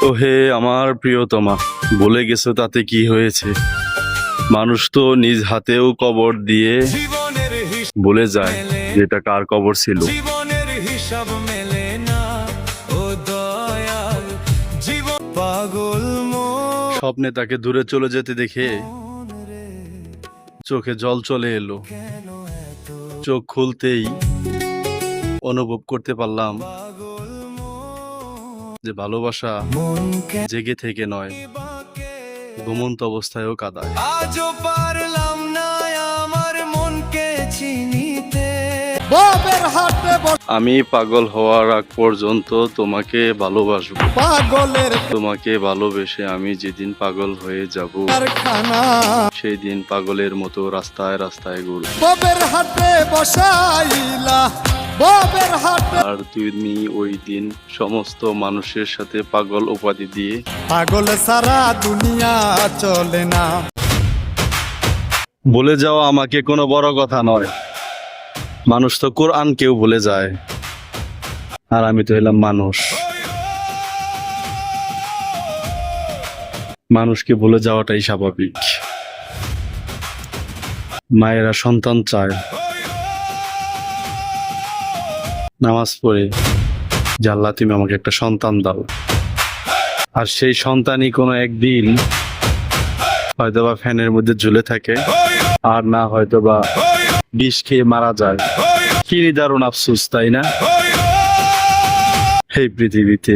ও হে আমার প্রিয়তমা, বলে গেছো তাতে কি হয়েছে? মানুষ তো নিজ হাতেও কবর দিয়ে বলে যায় যে এটা কার কবর ছিল। জীবনের হিসাব মেলে না ও দয়াল, জীবন পাগল স্বপ্নে তাকে দূরে চলে যেতে দেখে চোখে জল চলে এলো। চোখ খুলতেই অনুভব করতে পারলাম যে ভালোবাসা জেগে থেকে নয়, ঘুমন্ত অবস্থায়ও কাঁদায়। আজও পারলাম না আমার মনকে চিনিতে। আমি পাগল হওয়ার আগ পর্যন্ত তোমাকে ভালোবাসবো। তোমাকে ভালোবেসে আমি যেদিন পাগল হয়ে যাব, সেই দিন পাগলের মতো রাস্তায় রাস্তায় ঘুরবো। আর তুমি ওই দিন সমস্ত মানুষের সাথে পাগল উপাধি দিয়ে পাগল সারা দুনিয়া চলে না। বলে যাওয়া আমাকে কোনো বড় কথা নয়। মানুষ তো কোরআন কেউ ভুলে যায়, আর আমি তো হলাম মানুষ। মানুষকে ভুলে যাওয়াটাই স্বাভাবিক। মায়েরা সন্তান চায়, নামাজ পড়ে যে আল্লাহ তুমি আমাকে একটা সন্তান দাও, আর সেই সন্তানই কোনো একদিন হয়তোবা ফ্যানের মধ্যে ঝুলে থাকে, আর না হয়তোবা বিষ খেয়ে মারা যায়। কি নিদারুণ আফসোস, তাই না? এই পৃথিবীতে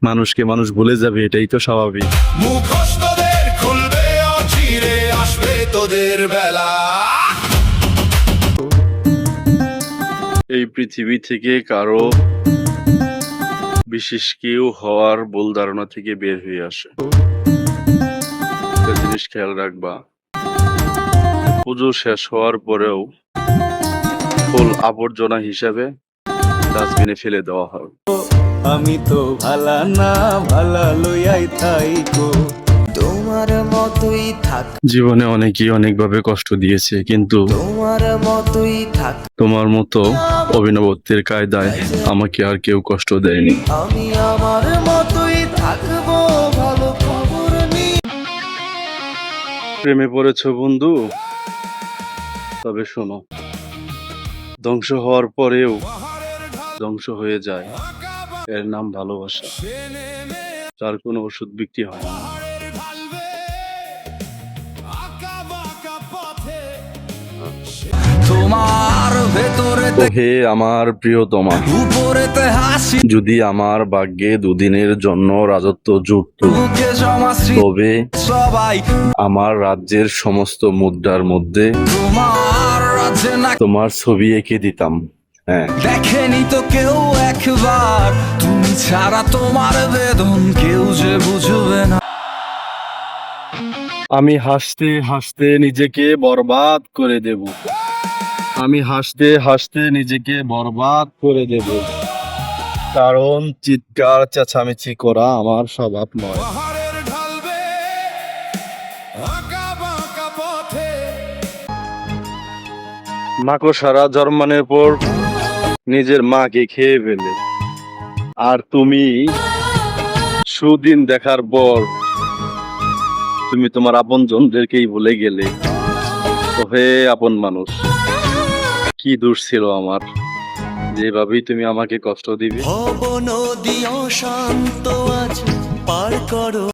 মানুষকে মানুষ ভুলে যাবে, এটাই তো স্বাভাবিক। মুখোশদের খুলবে অচিরে, আসবে তোদের বেলা। এই পৃথিবী থেকে কারো বিশেষ কেউ হওয়ার ভুল ধারণা থেকে বের হয়ে আসে। একটা জিনিস খেয়াল রাখবা, পুজো শেষ হওয়ার পরেও ফুল আবর্জনা হিসাবে ডাস্টবিনে ফেলে দেওয়া হয়। আমি তো ভালা না, ভালা লইয়াই থাইকো, তোমার মতোই থাক। জীবনে অনেকেই অনেকভাবে কষ্ট দিয়েছে, কিন্তু তোমার মতোই থাক। তোমার মতো অভিনবত্বের কায়দায় আমাকে আর কেউ কষ্ট দেয়নি। আমি আমার মতোই থাকবো, ভালো খবর নেই। প্রেমে পড়েছ বন্ধু? তবে শোনো, ধ্বংস হওয়ার পরেও ধ্বংস হয়ে যায়, এর নাম ভালোবাসা। যার কোনো ওষুধ বিক্রি হয় না। তোমার ভেতরে হে আমার প্রিয়তমা, উপরেতে হাসি, যদি আমার ভাগ্যে দুদিনের জন্য রাজত্ব যুক্ত, বুকে জমা স্মৃতি, তবে সবাই আমার রাজ্যের সমস্ত মুদ্রার মধ্যে তোমার রাজ্যে না তোমার ছবি এঁকে দিতাম। হ্যাঁ, দেখেনি তো কেউ একবার, তুমি ছাড়া তোমার বেদন কেউ যে বুঝবে না। আমি হাসতে হাসতে নিজেকে বরবাদ করে দেব। আমি হাসতে হাসতে নিজেকে বরবাদ করে দেব, কারণ চিৎকার চেঁচামেচি করা আমার স্বভাব নয়। পাহাড়ের ঢালবে আঁকা বাঁকা পথে, মাকড়সারা জন্মানোর পর নিজের মাকে খেয়ে ফেলে, আর তুমি সুদিন দেখার পর তুমি তোমার আপনজনদেরকেই ভুলে গেলে। তো হে আপন মানুষ, কি দোষ ছিল আমার, যেভাবেই তুমি আমাকে কষ্ট দিবে? ভব নদী অশান্ত আজ পার করো।